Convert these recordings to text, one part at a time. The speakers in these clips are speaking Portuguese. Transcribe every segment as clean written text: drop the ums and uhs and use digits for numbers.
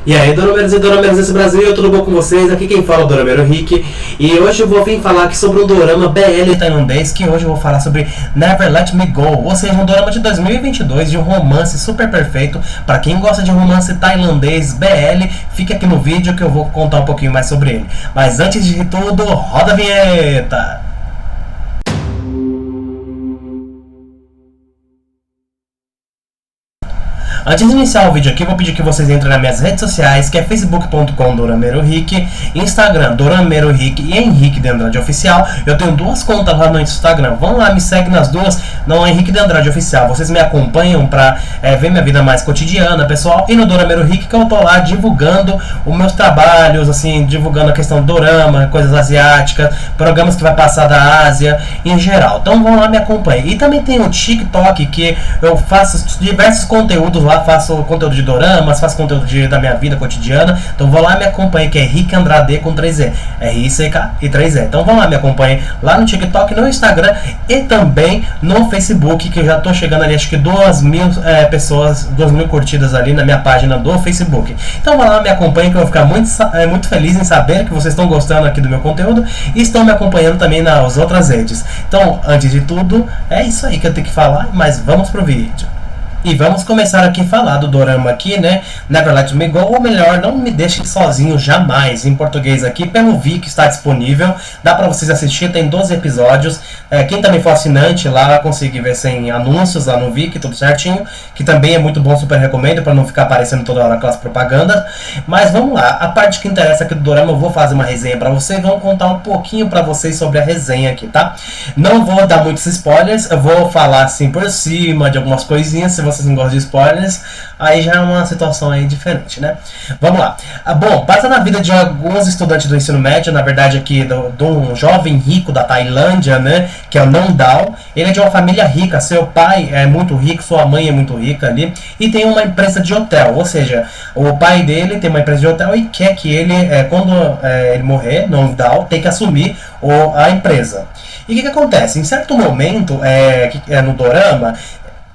E aí, dorameiros e dorameiras desse Brasil, tudo bom com vocês? Aqui quem fala é o Dorameiro Rick. E hoje eu vou vir falar aqui sobre um dorama BL tailandês, que hoje eu vou falar sobre Never Let Me Go. Ou seja, um dorama de 2022, de um romance super perfeito. Para quem gosta de romance tailandês BL, fique aqui no vídeo que eu vou contar um pouquinho mais sobre ele. Mas antes de tudo, roda a vinheta! Antes de iniciar o vídeo aqui, eu vou pedir que vocês entrem nas minhas redes sociais, que é facebook.com/DorameiroRick, Instagram DorameiroRick e Henrique de Andrade Oficial. Eu tenho duas contas lá no Instagram, vão lá, me segue nas duas, no Henrique de Andrade Oficial. Vocês me acompanham pra ver minha vida mais cotidiana, pessoal. E no Dorameiro Rick, que eu tô lá divulgando os meus trabalhos, assim, divulgando a questão do dorama, coisas asiáticas, programas que vai passar da Ásia, em geral. Então vão lá, me acompanhem. E também tem o TikTok, que eu faço diversos conteúdos lá. Faço conteúdo de doramas, faço conteúdo da minha vida cotidiana. Então vão lá, me acompanhe, que é Rick Andrade com 3E, R-I-C-K e 3E. Então vão lá, me acompanhe lá no TikTok, no Instagram e também no Facebook, que eu já tô chegando ali, acho que 2.000 pessoas, 2.000 curtidas ali na minha página do Facebook. Então vão lá, me acompanhe, que eu vou ficar muito feliz em saber que vocês estão gostando aqui do meu conteúdo e estão me acompanhando também nas outras redes. Então, antes de tudo, é isso aí que eu tenho que falar, mas vamos pro vídeo. E vamos começar aqui a falar do dorama aqui, né? Never Let Me Go, ou melhor, Não Me Deixe Sozinho Jamais, em português aqui, pelo Viki, está disponível. Dá pra vocês assistir, tem 12 episódios. Quem também for assinante lá, consegue ver sem anúncios lá no Viki, tudo certinho. Que também é muito bom, super recomendo, pra não ficar aparecendo toda hora aquelas propagandas. Mas vamos lá, a parte que interessa aqui do dorama, eu vou fazer uma resenha pra vocês. Vamos contar um pouquinho pra vocês sobre a resenha aqui, tá? Não vou dar muitos spoilers, eu vou falar assim por cima de algumas coisinhas, se vocês não gostam de spoilers, aí já é uma situação aí diferente, né? Vamos lá. Bom, passa na vida de alguns estudantes do ensino médio, na verdade aqui de um jovem rico da Tailândia, né? Que é o Nong Dao. Ele é de uma família rica, seu pai é muito rico, sua mãe é muito rica ali, e tem uma empresa de hotel, ou seja, o pai dele tem uma empresa de hotel e quer que ele, quando ele morrer, Nong Dao, tem que assumir a empresa. E o que acontece? Em certo momento, no dorama,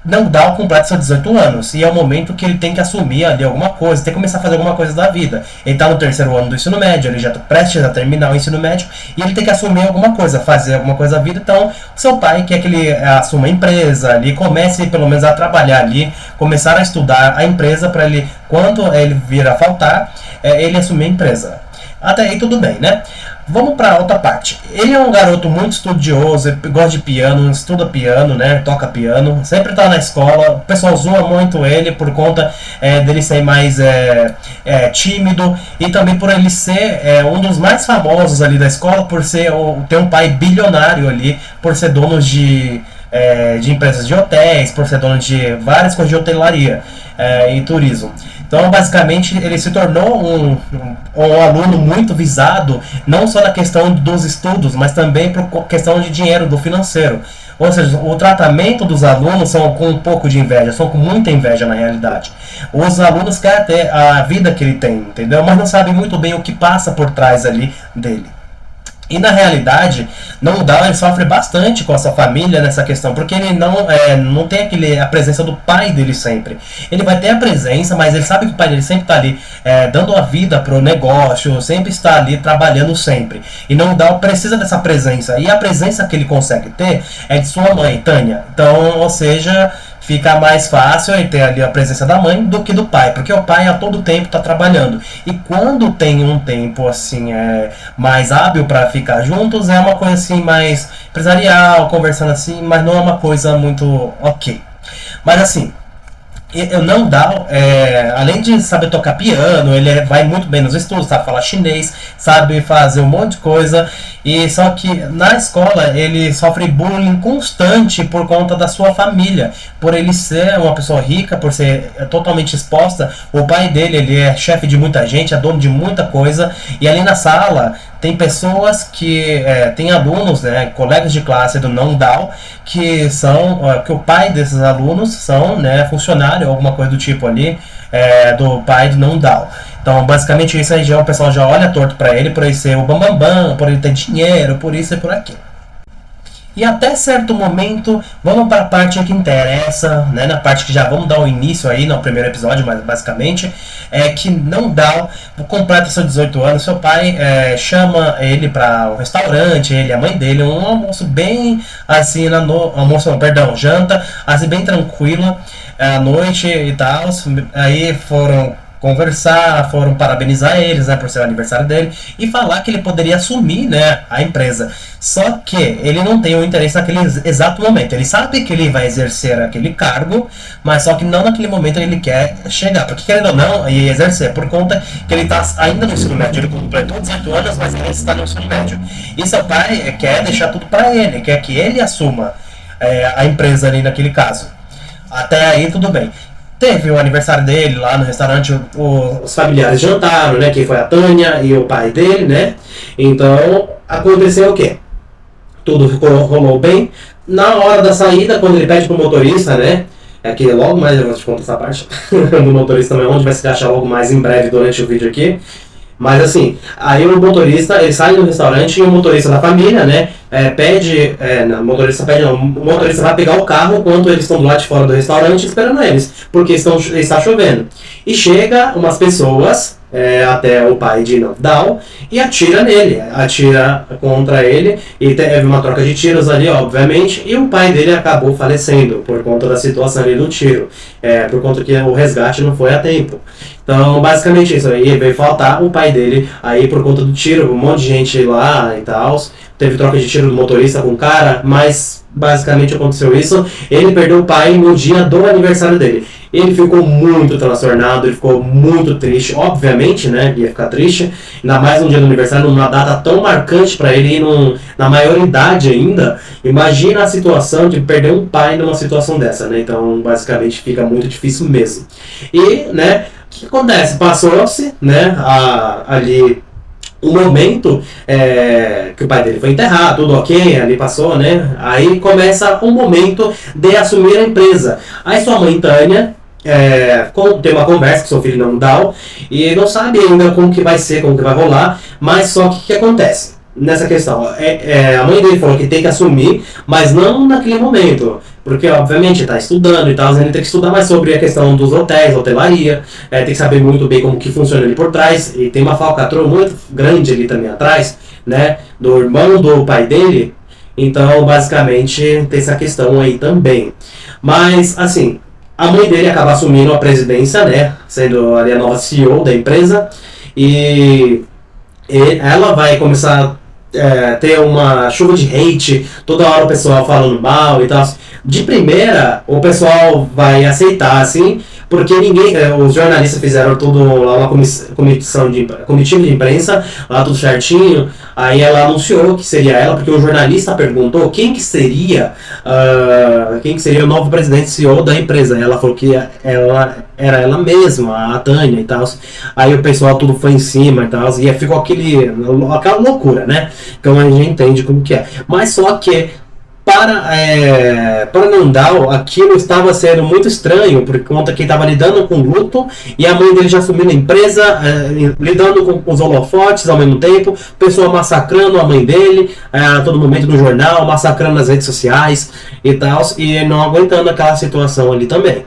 Nong Dao completa seus 18 anos e é o momento que ele tem que assumir ali alguma coisa, tem que começar a fazer alguma coisa da vida. Ele está no terceiro ano do ensino médio, ele já está prestes a terminar o ensino médio e ele tem que assumir alguma coisa, fazer alguma coisa da vida. Então, seu pai quer que ele assuma a empresa, ele comece pelo menos a trabalhar ali, começar a estudar a empresa para ele, quando ele vir a faltar, ele assumir a empresa. Até aí tudo bem, né? Vamos para outra parte. Ele é um garoto muito estudioso, gosta de piano, estuda piano, né? Toca piano, sempre está na escola. O pessoal zoa muito ele por conta dele ser mais tímido e também por ele ser um dos mais famosos ali da escola, por ter um pai bilionário ali, por ser dono de empresas de hotéis, por ser dono de várias coisas de hotelaria e turismo. Então, basicamente, ele se tornou um aluno muito visado, não só na questão dos estudos, mas também por questão de dinheiro, do financeiro. Ou seja, o tratamento dos alunos são com um pouco de inveja, são com muita inveja na realidade. Os alunos querem ter a vida que ele tem, entendeu? Mas não sabem muito bem o que passa por trás ali dele. E na realidade, Nong Dao ele sofre bastante com a sua família nessa questão, porque ele não tem a presença do pai dele sempre. Ele vai ter a presença, mas ele sabe que o pai dele sempre está ali dando a vida para o negócio, sempre está ali trabalhando sempre. E Nong Dao precisa dessa presença, e a presença que ele consegue ter é de sua mãe, Tânia. Então, ou seja, fica mais fácil ele ter ali a presença da mãe do que do pai, porque o pai a todo tempo está trabalhando. E quando tem um tempo assim mais hábil para ficar juntos, é uma coisa assim mais empresarial, conversando assim, mas não é uma coisa muito ok. Mas assim, o Nong Dao, além de saber tocar piano, ele vai muito bem nos estudos, sabe falar chinês, sabe fazer um monte de coisa. E só que na escola ele sofre bullying constante por conta da sua família, por ele ser uma pessoa rica, por ser totalmente exposta. O pai dele, ele é chefe de muita gente, é dono de muita coisa, e ali na sala tem pessoas que tem alunos, né, colegas de classe do Nong Dao, que o pai desses alunos são, né, funcionário, alguma coisa do tipo ali, do pai do Nong Dao. Então, basicamente, isso aí o pessoal já olha torto pra ele, por ele ser o bambambam, por ele ter dinheiro, por isso e por aquilo. E até certo momento, vamos para a parte que interessa, né? Na parte que já vamos dar o início aí no primeiro episódio, mas basicamente é que não dá, completa seus 18 anos, seu pai chama ele para um restaurante, ele e a mãe dele, um almoço bem assim, janta, assim bem tranquila, à noite e tal, aí foram conversar, foram parabenizar eles, né, por ser o aniversário dele e falar que ele poderia assumir, né, a empresa. Só que ele não tem o interesse naquele exato momento. Ele sabe que ele vai exercer aquele cargo, mas só que não naquele momento ele quer chegar. Porque querendo ou não, e exercer por conta que ele está ainda no ensino médio. Ele completou 18 anos, mas ele está no ensino médio. E seu pai quer deixar tudo para ele, quer que ele assuma a empresa ali naquele caso. Até aí tudo bem. Teve o aniversário dele lá no restaurante, os familiares jantaram, né? Que foi a Tânia e o pai dele, né? Então, aconteceu o quê? Tudo rolou bem. Na hora da saída, quando ele pede pro motorista, né? É que logo mais eu vou te contar essa parte do motorista também, onde vai se achar logo mais em breve durante o vídeo aqui. Mas assim, aí o motorista, ele sai do restaurante e o motorista da família, né, o motorista vai pegar o carro enquanto eles estão do lado de fora do restaurante esperando eles, porque está chovendo. E chega umas pessoas até o pai de Nandal e atira nele, atira contra ele, e teve uma troca de tiros ali, obviamente, e o pai dele acabou falecendo por conta da situação ali do tiro, por conta que o resgate não foi a tempo. Então, basicamente isso aí, veio faltar o pai dele aí por conta do tiro, um monte de gente lá e tal, teve troca de tiro do motorista com o cara, mas basicamente aconteceu isso. Ele perdeu o pai no dia do aniversário dele. Ele ficou muito transtornado, ele ficou muito triste, obviamente, né, ia ficar triste, ainda mais no dia do aniversário, numa data tão marcante para ele, na maioridade ainda. Imagina a situação de perder um pai numa situação dessa, né, então basicamente fica muito difícil mesmo. E, né, o que acontece? Passou-se, né, ali o momento que o pai dele foi enterrar, tudo ok, ali passou, né? Aí começa o momento de assumir a empresa. Aí sua mãe Tânia tem uma conversa com seu filho Nandal e não sabe ainda como que vai ser, como que vai rolar, mas só que o que acontece? Nessa questão, a mãe dele falou que tem que assumir, mas não naquele momento, porque obviamente está estudando e tal, ele tem que estudar mais sobre a questão dos hotéis, hotelaria, tem que saber muito bem como que funciona ali por trás, e tem uma falcatrua muito grande ali também atrás, né, do irmão do pai dele, então basicamente tem essa questão aí também. Mas assim, a mãe dele acaba assumindo a presidência, né, sendo ali a nova CEO da empresa, e ela vai começar ter uma chuva de hate, toda hora o pessoal falando mal e tal. De primeira, o pessoal vai aceitar, assim, porque os jornalistas fizeram tudo lá, uma comitiva de imprensa, lá tudo certinho. Aí ela anunciou que seria ela, porque o jornalista perguntou quem que seria o novo presidente CEO da empresa. Ela falou que era ela mesma, a Tânia e tal. Aí o pessoal tudo foi em cima e tal, e ficou aquela loucura, né? Então a gente entende como que é. Mas só que para Nandal, aquilo estava sendo muito estranho, por conta que ele estava lidando com luto, e a mãe dele já assumindo a empresa, lidando com os holofotes ao mesmo tempo, pessoa massacrando a mãe dele, a todo momento no jornal, massacrando nas redes sociais e tal, e não aguentando aquela situação ali também.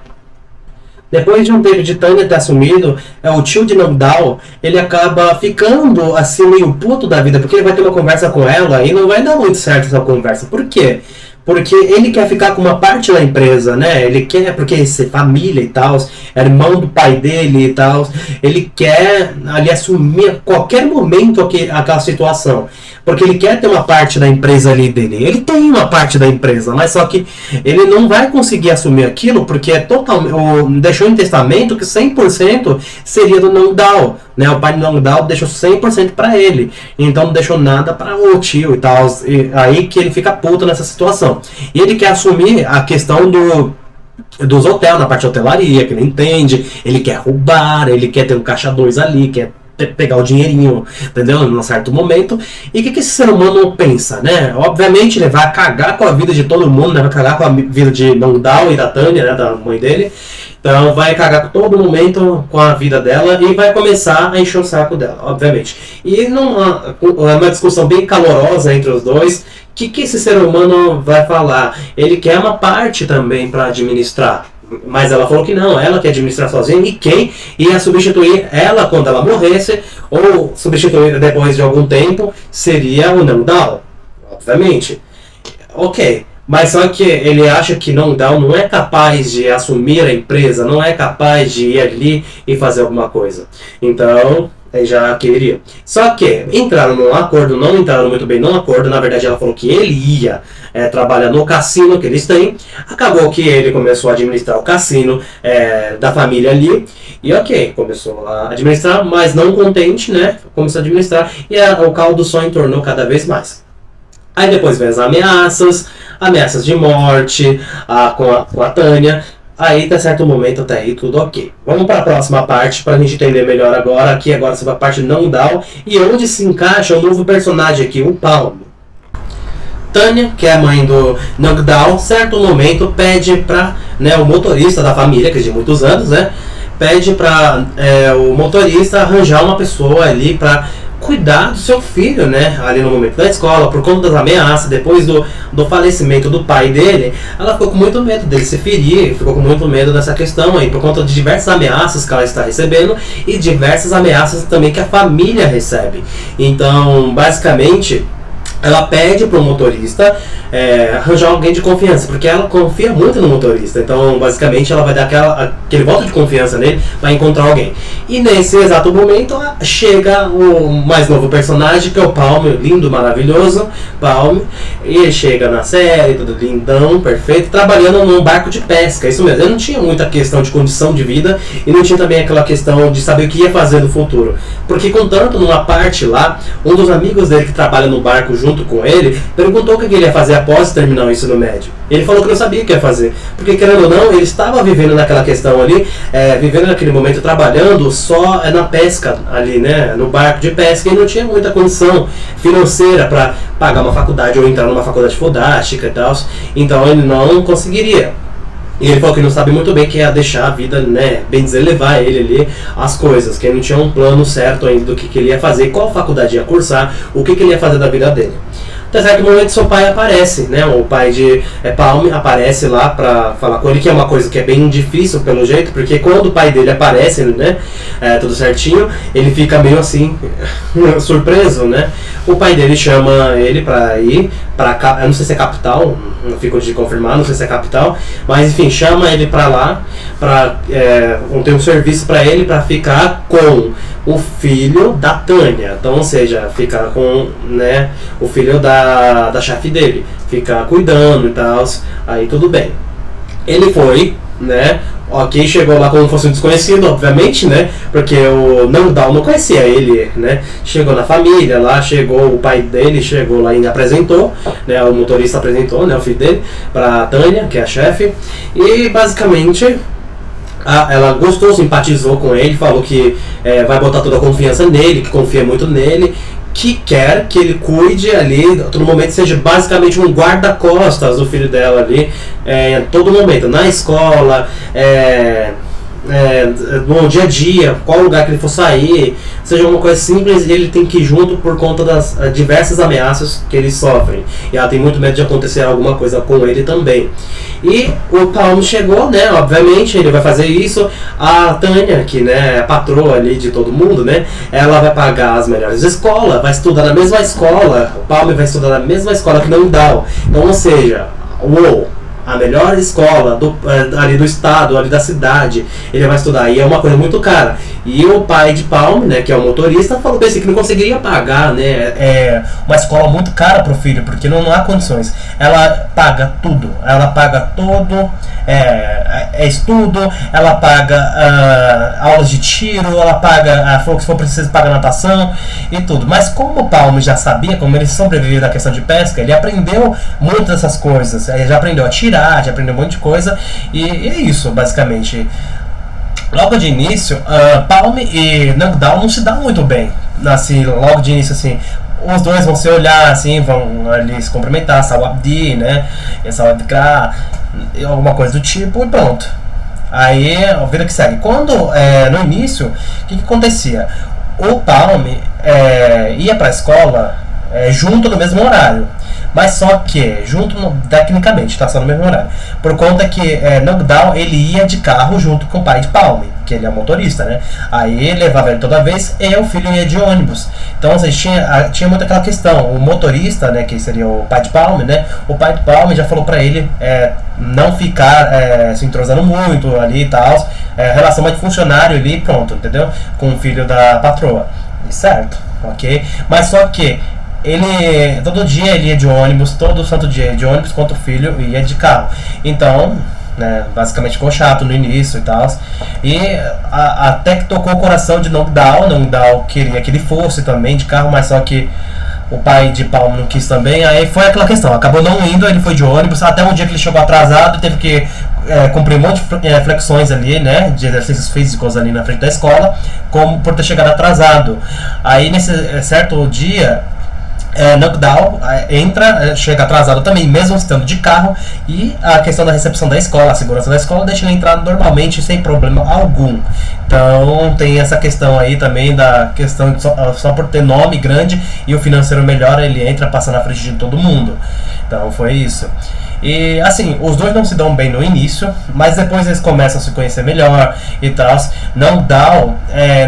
Depois de um tempo de Tânia ter assumido, o tio de Nandal, ele acaba ficando assim meio puto da vida, porque ele vai ter uma conversa com ela e não vai dar muito certo essa conversa. Por quê? Porque ele quer ficar com uma parte da empresa, né? Ele quer, porque ser família e tal, é irmão do pai dele e tal. Ele quer ali assumir a qualquer momento aquela situação. Porque ele quer ter uma parte da empresa ali dele. Ele tem uma parte da empresa, mas só que ele não vai conseguir assumir aquilo, porque deixou em testamento que 100% seria do Nandal, né? O pai do Nandal deixou 100% para ele. Então não deixou nada para o tio e tal. E aí que ele fica puto nessa situação. E ele quer assumir a questão dos hotéis, na parte de hotelaria, que ele entende, ele quer roubar, ele quer ter um caixa 2 ali, quer pegar o dinheirinho, entendeu? Num certo momento. E o que esse ser humano pensa, né? Obviamente ele vai cagar com a vida de todo mundo, né? Vai cagar com a vida de Nandal e da Tânia, né? Da mãe dele. Então vai cagar todo momento com a vida dela e vai começar a encher o saco dela, obviamente. E é uma discussão bem calorosa entre os dois, que esse ser humano vai falar? Ele quer uma parte também para administrar. Mas ela falou que não, ela quer administrar sozinha, e quem ia substituir ela quando ela morresse, ou substituir depois de algum tempo, seria o Nangdao, obviamente. Ok, mas só que ele acha que Nangdao não é capaz de assumir a empresa, não é capaz de ir ali e fazer alguma coisa. Então, ele já queria. Só que entraram num acordo, não entraram muito bem num acordo. Na verdade, ela falou que ele ia trabalhar no cassino que eles têm. Acabou que ele começou a administrar o cassino da família ali. E ok, começou a administrar, mas não contente, né? Começou a administrar e o caldo só entornou cada vez mais. Aí depois vem as ameaças de morte com a Tânia. Aí, até certo momento, até aí, tudo ok. Vamos para a próxima parte, para a gente entender melhor agora. Aqui, agora, sobre a parte Nangdao. E onde se encaixa o novo personagem aqui, o Palm. Tânia, que é a mãe do Nangdao, certo momento, pede para o motorista da família, que é de muitos anos, né? Pede para o motorista arranjar uma pessoa ali para cuidar do seu filho, né, ali no momento da escola, por conta das ameaças, depois do falecimento do pai dele, ela ficou com muito medo dele se ferir, ficou com muito medo dessa questão aí, por conta de diversas ameaças que ela está recebendo e diversas ameaças também que a família recebe. Então, basicamente, ela pede para o motorista arranjar alguém de confiança, porque ela confia muito no motorista. Então, basicamente, ela vai dar aquele voto de confiança nele para encontrar alguém. E nesse exato momento, chega o mais novo personagem, que é o Palm, lindo, maravilhoso, Palm. E ele chega na série, tudo lindão, perfeito, trabalhando num barco de pesca. Isso mesmo, ele não tinha muita questão de condição de vida e não tinha também aquela questão de saber o que ia fazer no futuro. Porque, contanto, numa parte lá, um dos amigos dele que trabalha no barco junto com ele, perguntou o que ele ia fazer após terminar o ensino médio. Ele falou que não sabia o que ia fazer, porque querendo ou não, ele estava vivendo naquela questão ali, vivendo naquele momento, trabalhando só na pesca ali, né, no barco de pesca, e não tinha muita condição financeira para pagar uma faculdade ou entrar numa faculdade fodástica e tal, então ele não conseguiria. E ele falou que não sabe muito bem que ia deixar a vida, né, bem dizer, levar ele ali as coisas, que ele não tinha um plano certo ainda do que ele ia fazer, qual faculdade ia cursar, o que ele ia fazer da vida dele. Até certo momento seu pai aparece, né, o pai de Palm aparece lá pra falar com ele, que é uma coisa que é bem difícil pelo jeito, porque quando o pai dele aparece, né, tudo certinho, ele fica meio assim, surpreso, né. O pai dele chama ele pra ir pra, eu não sei se é capital, não fico de confirmar, não sei se é capital, mas enfim, chama ele pra lá, pra ter um serviço pra ele, pra ficar com o filho da Tânia. Então, ou seja, ficar com, né, o filho da chefe dele, ficar cuidando e tal, aí tudo bem. Ele foi, né, ok, chegou lá como fosse um desconhecido, obviamente, né, porque o Nangdao não conhecia ele, né, chegou na família lá, chegou o pai dele, chegou lá e apresentou, né, o motorista apresentou, né, o filho dele, pra Tânia, que é a chefe, e basicamente ela gostou, simpatizou com ele, falou que vai botar toda a confiança nele, que confia muito nele, que quer que ele cuide ali, a todo momento seja basicamente um guarda-costas do filho dela ali, a todo momento, na escola, no dia a dia, qual lugar que ele for sair, seja uma coisa simples, ele tem que ir junto por conta das diversas ameaças que ele sofre. E ela tem muito medo de acontecer alguma coisa com ele também. E o Palm chegou, né, obviamente, ele vai fazer isso. A Tânia, que, né, é a patroa ali de todo mundo, né, ela vai pagar as melhores escolas, vai estudar na mesma escola, o Palm vai estudar na mesma escola que Nangdao. Então, ou seja, a melhor escola ali do estado, ali da cidade, ele vai estudar, e é uma coisa muito cara. E o pai de Palm, né, que é o motorista, falou pra ele que não conseguiria pagar, né, uma escola muito cara pro filho, porque não há condições. Ela paga tudo, ela paga todo, estudo, ela paga aulas de tiro, ela paga, falou que se for preciso paga natação e tudo. Mas como o Palm já sabia, como ele sobreviveu da questão de pesca, ele aprendeu muitas dessas coisas, ele já aprendeu a tirar, já aprendeu um monte de coisa, e é isso, basicamente. Logo de início, Palm e Nangdao não se dão muito bem, assim, logo de início, assim, os dois vão se olhar, assim, vão ali se cumprimentar, Sawabdi, né, Sawadikra, alguma coisa do tipo, e pronto. Aí, a vida que segue. Quando, no início, o que acontecia? O Palm ia pra escola junto no mesmo horário, Mas só que, tecnicamente, tá só no mesmo horário. Por conta que Nogdal, ele ia de carro junto com o pai de Palme, que ele é motorista, né? Aí ele levava ele toda vez e o filho ia de ônibus. Então, vocês tinha muito aquela questão. O motorista, né, que seria o pai de Palme, né? O pai de Palme já falou pra ele não ficar se entrosando muito ali e tal. Relação mais de funcionário ali, pronto, entendeu? Com o filho da patroa. Certo, ok? Mas só que ele, todo dia ele ia de ônibus, todo santo dia ia de ônibus, enquanto o filho ia de carro. Então, né, basicamente ficou chato no início e tal. E até que tocou o coração de Nogdal. Nogdal queria que ele fosse também de carro, mas só que o pai de Palme não quis também. Aí foi aquela questão, acabou não indo, ele foi de ônibus. Até um dia que ele chegou atrasado, teve que cumprir um monte de flexões ali, né, de exercícios físicos ali na frente da escola, como por ter chegado atrasado. Aí nesse certo dia, Nogdal chega atrasado também, mesmo estando de carro, e a questão da recepção da escola, a segurança da escola, deixa ele entrar normalmente, sem problema algum. Então tem essa questão aí também, da questão de só por ter nome grande e o financeiro melhor, ele entra passando na frente de todo mundo. Então foi isso. E assim, os dois não se dão bem no início, mas depois eles começam a se conhecer melhor e tal. Nogdal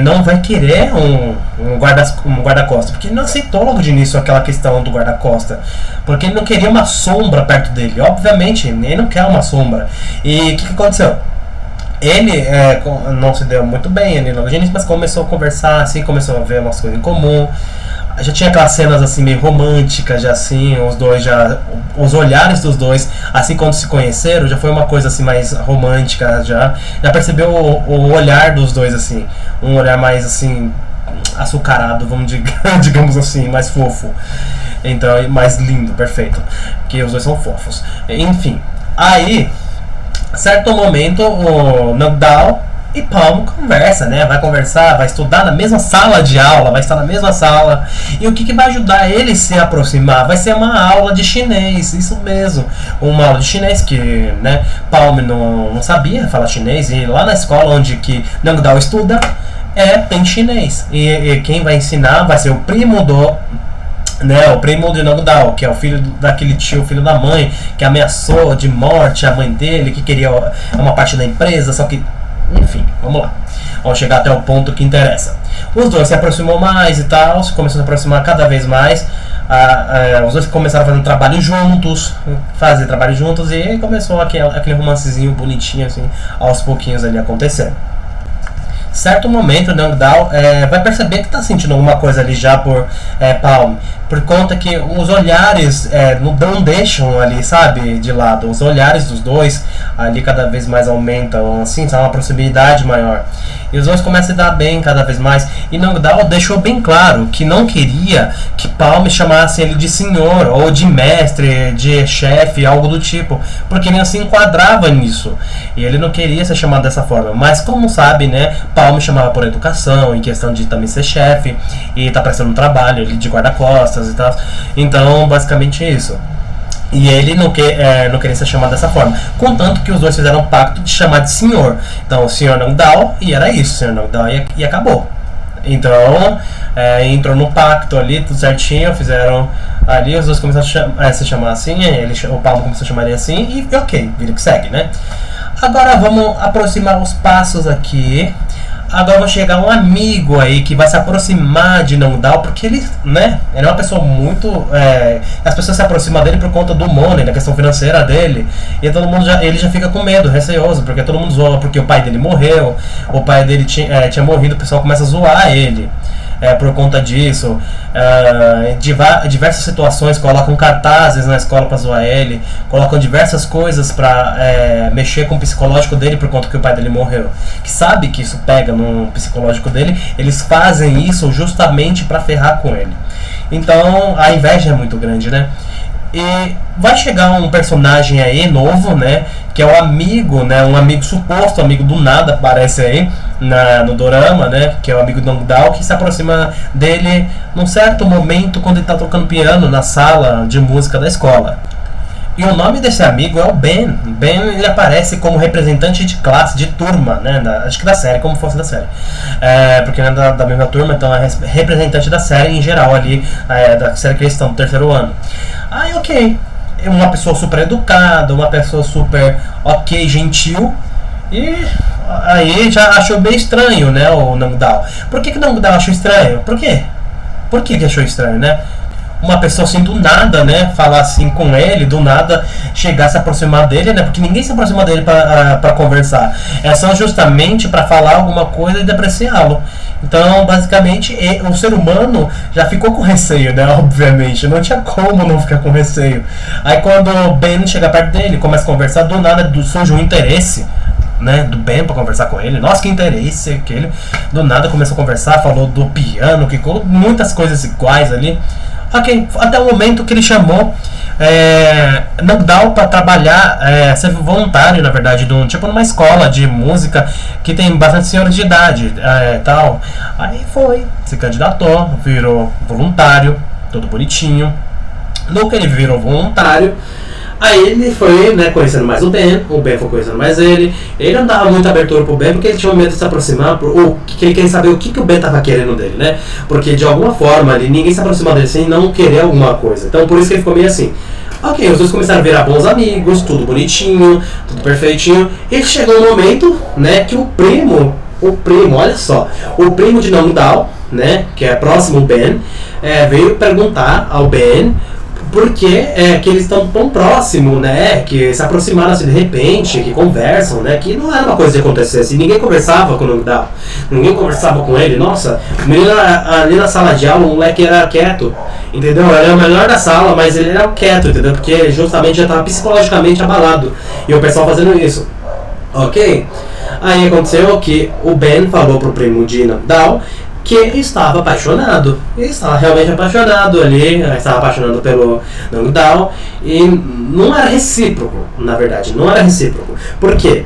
não vai querer um guarda-costas, porque ele não aceitou logo de início aquela questão do guarda-costas, porque ele não queria uma sombra perto dele. Obviamente, ele não quer uma sombra. E o que aconteceu? Ele não se deu muito bem ali logo de início, mas começou a conversar, assim, começou a ver umas coisas em comum. Já tinha aquelas cenas assim meio românticas, já assim, os olhares dos dois, assim, quando se conheceram, já foi uma coisa assim mais romântica, já percebeu o olhar dos dois, assim, um olhar mais assim açucarado, digamos assim, mais fofo, então, mais lindo, perfeito, que os dois são fofos. Enfim, aí certo momento o Nogdal e Palme conversa, né? Vai conversar, vai estudar na mesma sala de aula, vai estar na mesma sala. E o que vai ajudar ele a se aproximar? Vai ser uma aula de chinês, isso mesmo. Uma aula de chinês que, né, Palme não sabia falar chinês. E lá na escola onde que Nogdal estuda, tem chinês. E quem vai ensinar vai ser o primo de Nogdal, que é o filho daquele tio, filho da mãe, que ameaçou de morte a mãe dele, que queria uma parte da empresa, só que... Enfim, vamos lá. Vamos chegar até o ponto que interessa. Os dois se aproximou mais e tal, começou a se aproximar cada vez mais. Os dois começaram fazendo trabalho juntos, e começou aquele romancezinho bonitinho, assim, aos pouquinhos ali acontecendo. Certo momento, Nogdal vai perceber que está sentindo alguma coisa ali já por Palme, por conta que os olhares não deixam ali, sabe, de lado. Os olhares dos dois ali cada vez mais aumentam, assim, sabe, uma proximidade maior. E os dois começam a se dar bem cada vez mais. E Nogdal deixou bem claro que não queria que Palme chamasse ele de senhor, ou de mestre, de chefe, algo do tipo, porque ele não se enquadrava nisso. E ele não queria ser chamado dessa forma. Mas como sabe, né, Palme chamava por educação, em questão de também ser chefe, e tá prestando um trabalho ali de guarda-costas e tal. Então, basicamente isso. E ele não queria ser chamado dessa forma. Contanto que os dois fizeram um pacto de chamar de senhor. Então, o senhor Nogdal, e era isso, o senhor Nogdal, e acabou. Então, entrou no pacto ali, tudo certinho, fizeram ali, os dois começaram a se chamar assim, o Palme começou a chamar ele assim, e ok, vida que segue, né? Agora vamos aproximar os passos aqui. Agora vai chegar um amigo aí que vai se aproximar de Nogdal, porque ele, né, ele é uma pessoa muito... as pessoas se aproximam dele por conta do money, da questão financeira dele, e todo mundo ele já fica com medo, receoso, porque todo mundo zoa, porque o pai dele morreu, o pai dele tinha morrido, o pessoal começa a zoar ele. Por conta disso, diversas situações colocam cartazes na escola para zoar ele, colocam diversas coisas para mexer com o psicológico dele por conta que o pai dele morreu, que sabe que isso pega no psicológico dele, eles fazem isso justamente para ferrar com ele. Então a inveja é muito grande, né? E vai chegar um personagem aí novo, né, que é o amigo, né, um amigo suposto, amigo do nada, aparece aí no dorama, né, que é o amigo do Nogdal, que se aproxima dele num certo momento quando ele está tocando piano na sala de música da escola. E o nome desse amigo é o Ben. Ben, ele aparece como representante de classe, de turma, né? Acho que da série, como fosse da série. Porque não é da mesma turma, então é representante da série em geral ali, da série que eles estão no terceiro ano. Aí, ok. Uma pessoa super educada, uma pessoa super ok, gentil. E aí já achou bem estranho, né, o Namdal. Por que o Namdal achou estranho? Por quê? Por que achou estranho, né? Uma pessoa assim do nada, né, falar assim com ele, do nada chegar a se aproximar dele, né, porque ninguém se aproxima dele para conversar, é só justamente para falar alguma coisa e depreciá-lo. Então, basicamente, o ser humano já ficou com receio, né, obviamente, não tinha como não ficar com receio. Aí quando o Ben chega perto dele, começa a conversar, do nada surge um interesse, né, do Ben pra conversar com ele. Nossa, que interesse aquele. Do nada começou a conversar, falou do piano, que muitas coisas iguais ali. Ok, até o momento que ele chamou Namdal para trabalhar, ser voluntário, na verdade, tipo numa escola de música que tem bastante senhores de idade, tal. Aí foi, se candidatou, virou voluntário, todo bonitinho. No que ele virou voluntário, aí ele foi, né, conhecendo mais o Ben foi conhecendo mais ele não dava muita abertura pro Ben porque ele tinha medo de se aproximar, que ele queria saber o que o Ben tava querendo dele, né, porque de alguma forma ali, ninguém se aproxima dele sem não querer alguma coisa, então por isso que ele ficou meio assim. Ok, os dois começaram a virar bons amigos, tudo bonitinho, tudo perfeitinho, e chegou um momento, né, que o primo, olha só, o primo de Namdal, né, que é próximo ao Ben, veio perguntar ao Ben porque que eles estão tão próximos, né, que se aproximaram assim de repente, que conversam, né, que não era uma coisa de acontecer assim, ninguém conversava com o Namdal, ninguém conversava com ele. Nossa, o menino ali na sala de aula, o moleque era quieto, entendeu? Ele era o melhor da sala, mas ele era quieto, entendeu? Porque ele justamente já estava psicologicamente abalado, e o pessoal fazendo isso, ok? Aí aconteceu que o Ben falou pro primo de Namdal que estava apaixonado. Ele estava realmente apaixonado ali, estava apaixonado pelo Namdal, e não era recíproco, na verdade, não era recíproco. Por quê?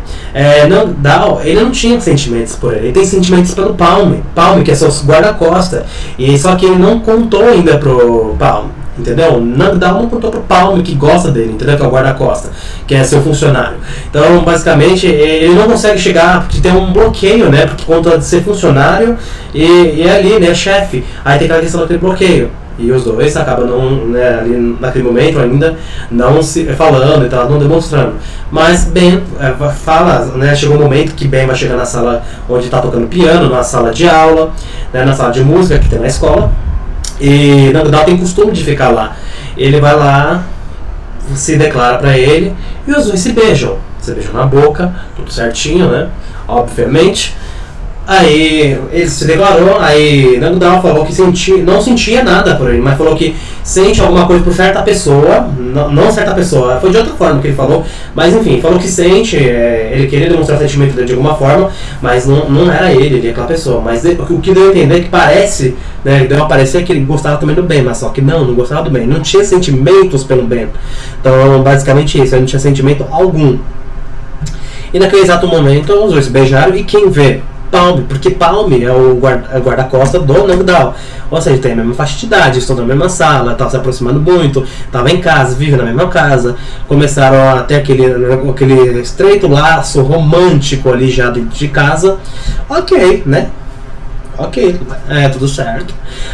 Namdal, ele não tinha sentimentos por ele tem sentimentos pelo Palme, que é seu guarda-costa, e só que ele não contou ainda pro Palme. Entendeu? Namdal não contou pro Palme que gosta dele, entendeu? Que é o guarda-costa, que é seu funcionário. Então, basicamente, ele não consegue chegar, porque tem um bloqueio, né? Por conta de ser funcionário e ali, né? Chefe. Aí tem aquela questão daquele bloqueio. E os dois acabam não, né, ali naquele momento ainda não se falando e tal, não demonstrando. Mas Ben fala, né? Chegou um momento que Ben vai chegar na sala onde está tocando piano, na sala de aula, né, na sala de música que tem na escola. E Namdal tem costume de ficar lá. Ele vai lá, se declara pra ele, e os dois se beijam na boca, tudo certinho, né? Obviamente. Aí ele se declarou, aí Namdal falou que não sentia nada por ele, mas falou que sente alguma coisa por certa pessoa, não certa pessoa, foi de outra forma que ele falou, mas enfim, falou que sente, ele queria demonstrar sentimento dele de alguma forma, mas não era ele aquela pessoa, mas o que deu a entender é que parece, né, deu a parecer que ele gostava também do Ben, mas só que não gostava do Ben, não tinha sentimentos pelo Ben, então basicamente isso, ele não tinha sentimento algum. E naquele exato momento os dois se beijaram, e quem vê? Palme, porque Palme é o guarda-costa do Namdal, ou seja, tem a mesma faixa de idade, estão na mesma sala, estavam se aproximando muito, estavam em casa, vivem na mesma casa, começaram a ter aquele estreito laço romântico ali já dentro de casa, ok, né? Ok, tudo certo.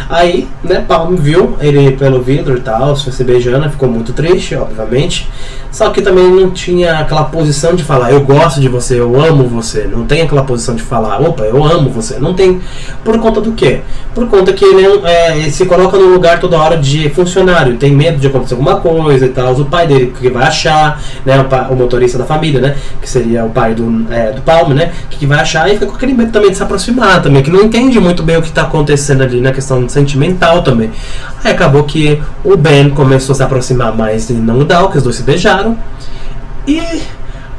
Aí, né, Palme viu ele pelo vidro e tal, se beijando, ficou muito triste, obviamente. Só que também não tinha aquela posição de falar, eu gosto de você, eu amo você. Não tem aquela posição de falar, opa, eu amo você. Não tem. Por conta do quê? Por conta que ele se coloca no lugar toda hora de funcionário, tem medo de acontecer alguma coisa e tal. O pai dele que vai achar, né, o motorista da família, né, que seria o pai do Palme, né, que vai achar, e fica com aquele medo também de se aproximar também, que não entende muito bem o que está acontecendo ali na questão sentimental também. Aí acabou que o Ben começou a se aproximar mais de Namdal, que os dois se beijaram, e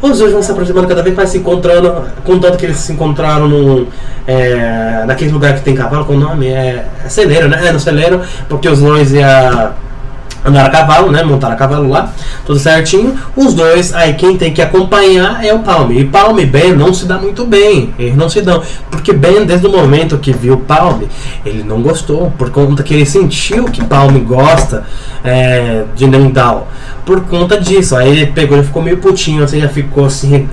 os dois vão se aproximando cada vez mais, se encontrando, contanto que eles se encontraram naquele lugar que tem cavalo, com o nome é celeiro, né? No celeiro, porque os Lois e a andaram a cavalo, né? Montaram a cavalo lá, tudo certinho. Os dois, aí quem tem que acompanhar é o Palme. E Palme e Ben não se dá muito bem. Eles não se dão. Porque Ben, desde o momento que viu Palme, ele não gostou. Por conta que ele sentiu que Palme gosta de Nandal. Por conta disso. Aí ele pegou, ele ficou meio putinho, assim, já ficou assim,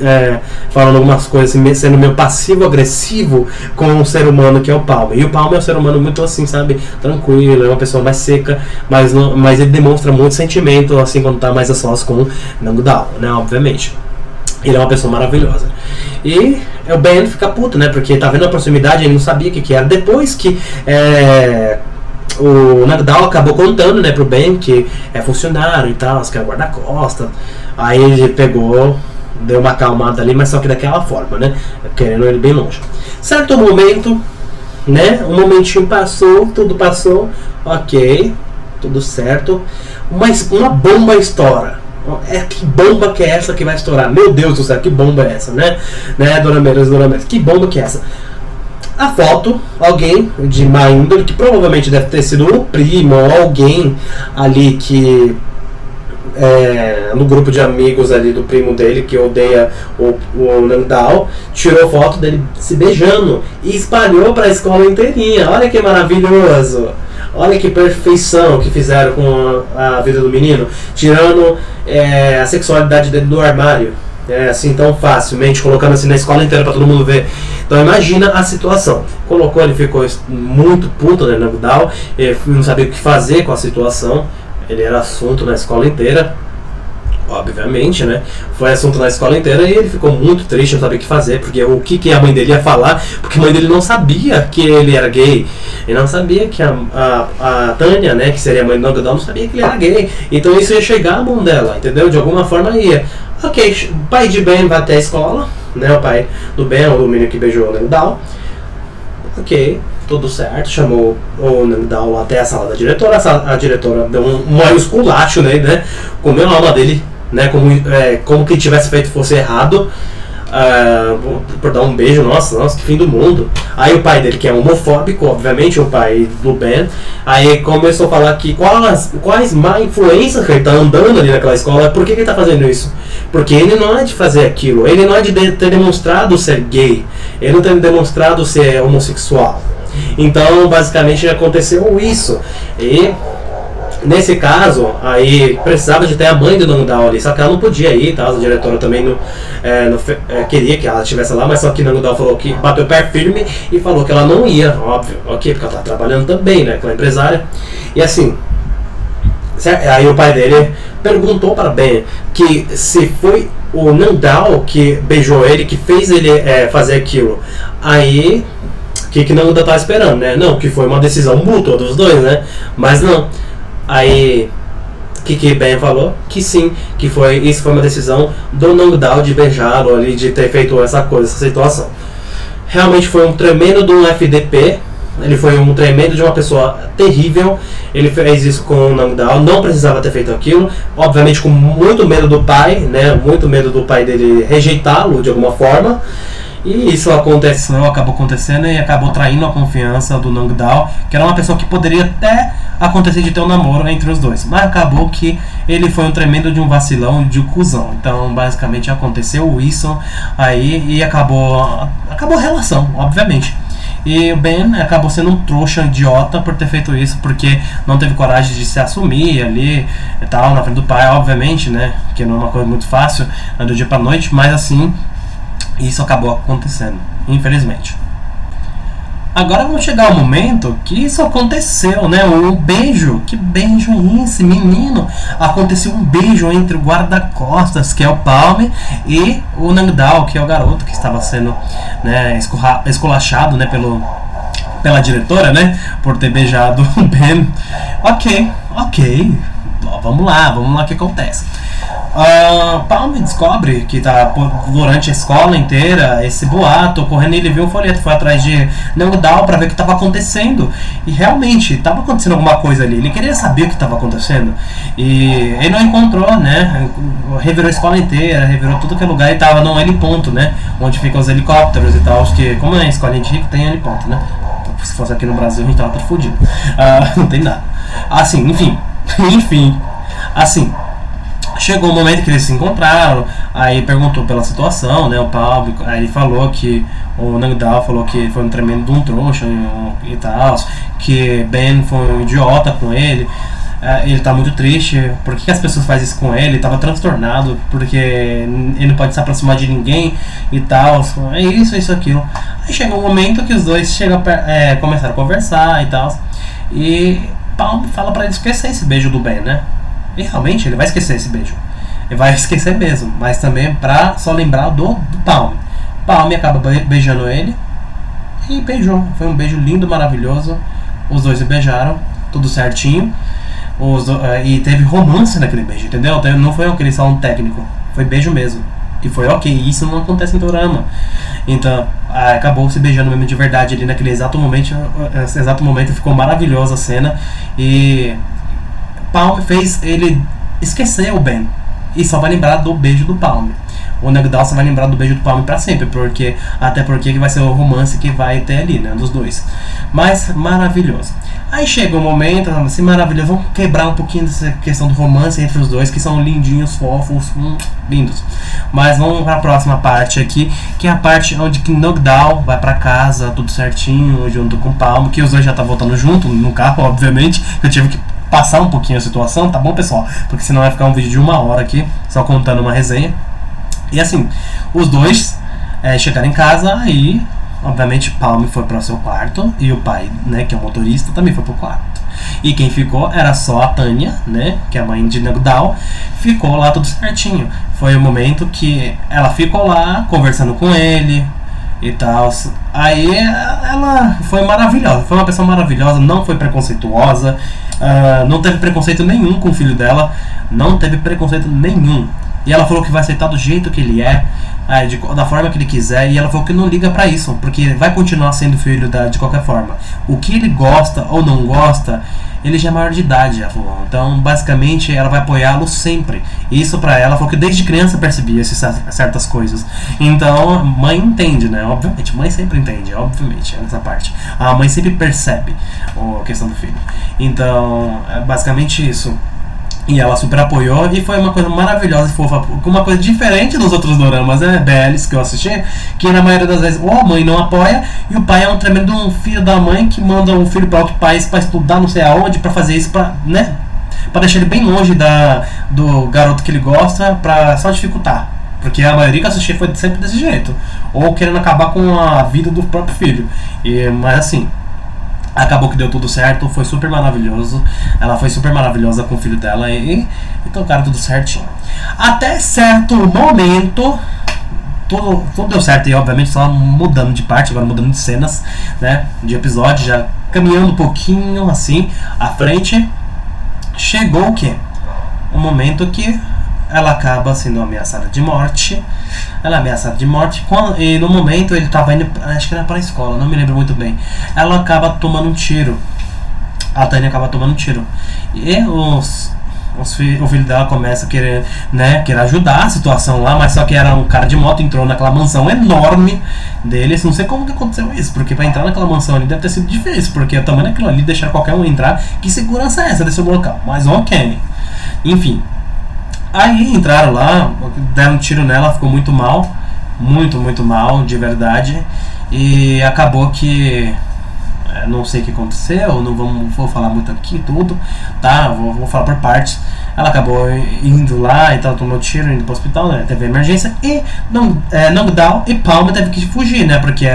falando algumas coisas, assim, sendo meio passivo-agressivo com um ser humano que é o Palme. E o Palme é um ser humano muito assim, sabe? Tranquilo, é uma pessoa mais seca, mas ele demonstra muito sentimento, assim, quando tá mais a sós com Nandal, né? Obviamente. Ele é uma pessoa maravilhosa. E o Ben fica puto, né? Porque tá vendo a proximidade, ele não sabia o que era. Depois que o Nandal acabou contando, né, pro Ben que é funcionário e tal, que é guarda-costas. Aí ele pegou, deu uma acalmada ali, mas só que daquela forma, né? Querendo ele bem longe. Certo momento, né? Um momentinho passou, tudo passou, ok, tudo certo. Mas uma bomba estoura. Que bomba que é essa que vai estourar? Meu Deus do céu, que bomba é essa, né? Dona Meiras, que bomba que é essa? A foto, alguém de má índole, que provavelmente deve ter sido um primo ou alguém ali que no grupo de amigos ali do primo dele que odeia o Nandal, tirou foto dele se beijando e espalhou para a escola inteirinha. Olha que maravilhoso! Olha que perfeição que fizeram com a vida do menino, tirando a sexualidade dele do armário. Assim tão facilmente, colocando assim na escola inteira para todo mundo ver. Então imagina a situação. Colocou, ele ficou muito puto, né, Nandal, não sabia o que fazer com a situação. Ele era assunto na escola inteira, obviamente, né? Foi assunto na escola inteira e ele ficou muito triste, não sabia o que fazer, porque o que a mãe dele ia falar, porque a mãe dele não sabia que ele era gay. Ele não sabia que a Tânia, né, que seria a mãe do Nandal, não sabia que ele era gay. Então isso ia chegar à mão dela, entendeu? De alguma forma ia. Ok, o pai de Ben vai até a escola, né? O pai do Ben, o menino que beijou o Nandal. Ok, tudo certo, chamou o Nandal até a sala da diretora. A diretora deu um maior esculacho nele, né? Comeu a alma dele, né? Como que tivesse feito fosse errado. Por dar um beijo, nossa, que fim do mundo. Aí o pai dele, que é homofóbico, obviamente, o pai do Ben, aí começou a falar que quais má influências que ele tá andando ali naquela escola. Por que ele tá fazendo isso? Porque ele não é de fazer aquilo, ele não é de ter demonstrado ser gay, ele não tem demonstrado ser homossexual. Então basicamente aconteceu isso. E nesse caso, aí precisava de ter a mãe do Nandal ali, só que ela não podia ir, tá? A diretora também não queria que ela estivesse lá, mas só que Nandal falou que bateu o pé firme e falou que ela não ia, óbvio, ok, porque ela tá trabalhando também, né, com a empresária. E assim, aí o pai dele perguntou para Ben que se foi o Nandal que beijou ele, que fez ele fazer aquilo. Aí, o que Nandal estava esperando, né? Não, que foi uma decisão mútua dos dois, né? Mas não. Aí, o que Ben falou? Que sim, que isso foi uma decisão do Nandal de beijá-lo ali, de ter feito essa coisa, essa situação. Realmente foi um tremendo de um FDP. Ele foi um tremendo de uma pessoa terrível. Ele fez isso com o Nandal, não precisava ter feito aquilo. Obviamente com muito medo do pai, né? Muito medo do pai dele rejeitá-lo de alguma forma. E isso acabou acontecendo e acabou traindo a confiança do Nandal, que era uma pessoa que poderia até acontecer de ter um namoro entre os dois. Mas acabou que ele foi um tremendo de um vacilão, de um cuzão. Então basicamente aconteceu isso aí e acabou a relação, obviamente. E o Ben acabou sendo um trouxa idiota por ter feito isso, porque não teve coragem de se assumir ali e tal, na frente do pai, obviamente, né? Que não é uma coisa muito fácil, do dia pra noite, mas assim, isso acabou acontecendo, infelizmente. Agora vamos chegar ao momento que isso aconteceu, né? Um beijo. Que beijo é esse, menino? Aconteceu um beijo entre o guarda-costas, que é o Palme, e o Nandal, que é o garoto que estava sendo, né, esculachado, né, pela diretora, né? Por ter beijado o Ben. Ok. Vamos lá o que acontece. Palme descobre que tá durante a escola inteira esse boato ocorrendo, ele viu um folheto, foi atrás de Nandal para ver o que estava acontecendo e realmente estava acontecendo alguma coisa ali, ele queria saber o que estava acontecendo e ele não encontrou, né, revirou a escola inteira, revirou tudo que é lugar e estava no heliponto, né, onde ficam os helicópteros e tal, que como é escola de rico tem heliponto, né, se fosse aqui no Brasil a gente tava tudo fodido, não tem nada, assim, enfim. Enfim, assim, chegou o momento que eles se encontraram, aí perguntou pela situação, né, o Palme, aí ele falou que o Nagdal falou que foi um tremendo de um trouxa e tal, que Ben foi um idiota com ele. Ele tá muito triste, por que as pessoas fazem isso com ele? Ele tava transtornado, porque ele não pode se aproximar de ninguém e tal, é isso, aquilo. Aí chegou um momento que os dois começaram a conversar e tal, e Palme fala pra ele esquecer esse beijo do Ben, né? E realmente ele vai esquecer esse beijo. Ele vai esquecer mesmo, mas também pra só lembrar do Palme. Palme acaba beijando ele e beijou. Foi um beijo lindo, maravilhoso. Os dois se beijaram, tudo certinho. E teve romance naquele beijo, entendeu? Não foi aquele salão técnico, foi beijo mesmo. E foi ok, isso não acontece em dorama. Então, acabou se beijando mesmo de verdade ali naquele exato momento. Esse exato momento ficou maravilhosa a cena. E Palme fez ele esquecer o Ben e só vai lembrar do beijo do Palme. O Nagdal só vai lembrar do beijo do Palme pra sempre, até porque vai ser o romance que vai ter ali, né, dos dois. Mas maravilhoso. Aí chega um momento, assim, maravilhoso, vamos quebrar um pouquinho dessa questão do romance entre os dois, que são lindinhos, fofos, lindos. Mas vamos para a próxima parte aqui, que é a parte onde que Nagdal vai pra casa, tudo certinho, junto com o Palme, que os dois já tá voltando junto no carro, obviamente. Eu tive que passar um pouquinho a situação, tá bom, pessoal? Porque senão vai ficar um vídeo de 1 hora aqui, só contando uma resenha. E assim, os dois chegaram em casa, aí obviamente Palme foi para o seu quarto e o pai, né, que é o motorista, também foi pro quarto. E quem ficou era só a Tânia, né, que é a mãe de Nagdal, ficou lá tudo certinho. Foi o momento que ela ficou lá conversando com ele e tal. Aí ela foi maravilhosa, foi uma pessoa maravilhosa, não foi preconceituosa, não teve preconceito nenhum com o filho dela, não teve preconceito nenhum. E ela falou que vai aceitar do jeito que ele é, da forma que ele quiser. E ela falou que não liga pra isso, porque vai continuar sendo filho de qualquer forma. O que ele gosta ou não gosta, ele já é maior de idade, ela falou. Então, basicamente, ela vai apoiá-lo sempre. Isso pra ela, falou que desde criança percebia certas coisas. Então, mãe entende, né? Obviamente, mãe sempre entende, obviamente, nessa parte. A mãe sempre percebe a questão do filho. Então, é basicamente isso. E ela super apoiou e foi uma coisa maravilhosa e fofa, uma coisa diferente dos outros doramas, né, BLs que eu assisti, que na maioria das vezes ou a mãe não apoia e o pai é um tremendo filho da mãe que manda o filho para outro país para estudar não sei aonde, para fazer isso, né, para deixar ele bem longe do garoto que ele gosta, para só dificultar. Porque a maioria que eu assisti foi sempre desse jeito, ou querendo acabar com a vida do próprio filho. Mas assim, acabou que deu tudo certo, foi super maravilhoso. Ela foi super maravilhosa com o filho dela e tocaram tudo certinho. Até certo momento, tudo deu certo e obviamente só mudando de parte, agora mudando de cenas, né, de episódio, já caminhando um pouquinho assim à frente. Chegou o quê? Um momento que ela acaba sendo ameaçada de morte. Ela é ameaçada de morte e no momento ele estava indo, acho que era para a escola, não me lembro muito bem. Ela acaba tomando um tiro. A Tânia acaba tomando um tiro. E o filho dela começa a querer ajudar a situação lá, mas só que era um cara de moto, entrou naquela mansão enorme deles. Não sei como que aconteceu isso, porque para entrar naquela mansão ali deve ter sido difícil, porque o tamanho daquilo ali, deixar qualquer um entrar, que segurança é essa desse local? Mas ok. Enfim. Aí entraram lá, deram um tiro nela, ficou muito mal, muito mal, de verdade. E acabou que, não sei o que aconteceu, não vou falar muito aqui tudo, tá? Vou falar por partes. Ela acabou indo lá e tal, tomou tiro, indo pro hospital, né? Teve emergência e Nagdal e Palme teve que fugir, né? Porque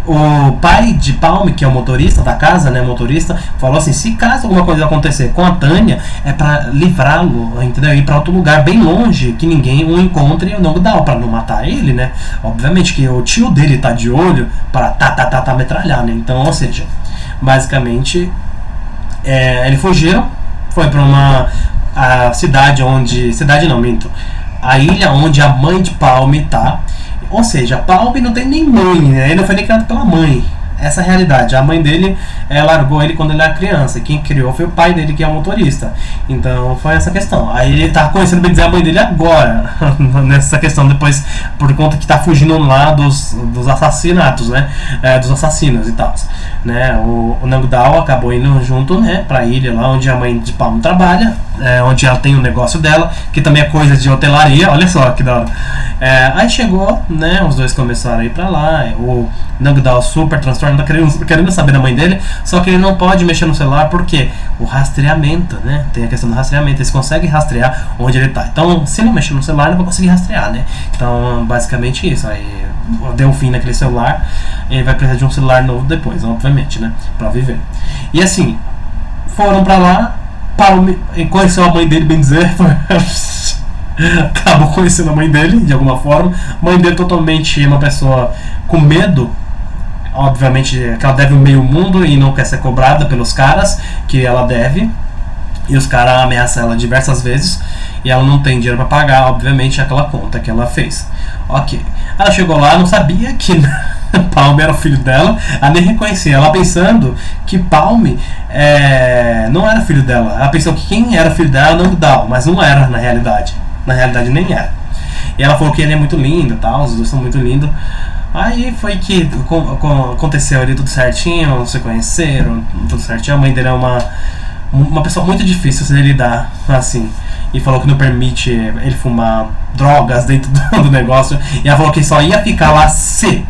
o pai de Palme, que é o motorista da casa, né? Motorista, falou assim: se caso alguma coisa acontecer com a Tânia, é pra livrá-lo, entendeu? Ir pra outro lugar bem longe, que ninguém o encontre o Nagdal, pra não matar ele, né? Obviamente que o tio dele tá de olho pra metralhar, né? Então, ou seja, basicamente, eles fugiram, foi pra a ilha onde a mãe de Palme tá. Ou seja, Palme não tem nem mãe, né? Ele não foi nem criado pela mãe. Essa é a realidade. A mãe dele largou ele quando ele era criança. Quem criou foi o pai dele, que é o motorista. Então foi essa questão. Aí ele tá conhecendo, bem dizer, a mãe dele agora. Nessa questão, depois, por conta que tá fugindo lá dos assassinatos, né? Dos assassinos e tal. né? O Nangdao acabou indo junto, né, pra ilha lá onde a mãe de Palm trabalha, onde ela tem o negócio dela, que também é coisa de hotelaria, olha só que da hora. Aí chegou, né, os dois começaram a ir pra lá, o Nangdao super transtornado, querendo saber da mãe dele, só que ele não pode mexer no celular porque o rastreamento, né, tem a questão do rastreamento, eles conseguem rastrear onde ele tá. Então, se não mexer no celular, não vai conseguir rastrear, né? Então, basicamente isso. Aí deu fim naquele celular, ele vai precisar de um celular novo depois, obviamente, né, pra viver. E assim, foram pra lá, Palme conheceu a mãe dele, bem dizer, acabou conhecendo a mãe dele de alguma forma. A mãe dele totalmente uma pessoa com medo, obviamente que ela deve o meio mundo e não quer ser cobrada pelos caras que ela deve, e os caras ameaçam ela diversas vezes e ela não tem dinheiro para pagar, obviamente, aquela conta que ela fez. Ok, ela chegou lá, não sabia que Palme era o filho dela, ela nem reconhecia, ela pensando que Palme não era filho dela, ela pensou que quem era filho dela era o Nangdao, mas não era na realidade nem era. E ela falou que ele é muito lindo, tá? Os dois são muito lindos. Aí foi que aconteceu ali tudo certinho, se conheceram, tudo certinho. A mãe dele é uma pessoa muito difícil de lidar, assim. E falou que não permite ele fumar drogas dentro do negócio. E ela falou que só ia ficar lá se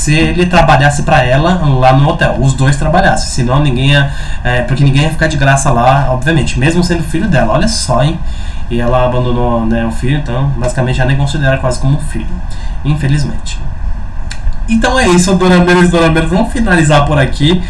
ele trabalhasse pra ela lá no hotel. Os dois trabalhassem, senão ninguém ia... porque ninguém ia ficar de graça lá, obviamente, mesmo sendo filho dela. Olha só, hein? E ela abandonou, né, o filho, então basicamente já nem considera quase como filho, infelizmente. Então é isso, Dorameiros e Dorameiras, vamos finalizar por aqui.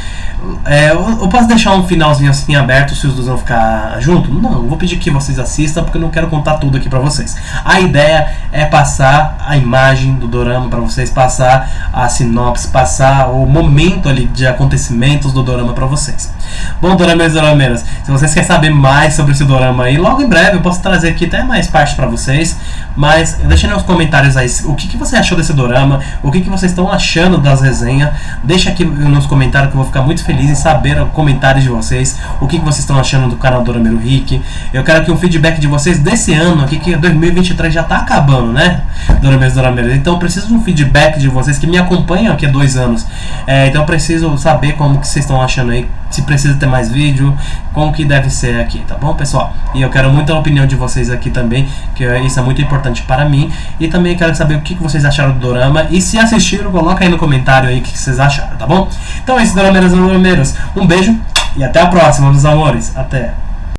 Eu posso deixar um finalzinho assim aberto se os dois vão ficar juntos? Não, eu vou pedir que vocês assistam porque eu não quero contar tudo aqui pra vocês. A ideia é passar a imagem do dorama pra vocês, passar a sinopse, passar o momento ali de acontecimentos do dorama pra vocês. Bom, Dorameiros e Dorameiras, se vocês querem saber mais sobre esse dorama aí, logo em breve eu posso trazer aqui até mais parte pra vocês. Mas deixa nos comentários aí o que você achou desse dorama, o que vocês estão achando das resenhas. Deixa aqui nos comentários que eu vou ficar muito feliz em saber os comentários de vocês, o que vocês estão achando do canal Dorameiro Rick. Eu quero aqui um feedback de vocês desse ano aqui, que 2023 já tá acabando, né, Dorameiros e Dorameiras? Então eu preciso de um feedback de vocês que me acompanham aqui há 2 anos. Então eu preciso saber como que vocês estão achando aí, se precisa ter mais vídeo, como que deve ser aqui, tá bom, pessoal? E eu quero muito a opinião de vocês aqui também, que isso é muito importante para mim. E também quero saber o que vocês acharam do dorama, e se assistiram, coloca aí no comentário aí o que vocês acharam, tá bom? Então é isso, Dorameiras e Dorameiros, um beijo e até a próxima, meus amores, até!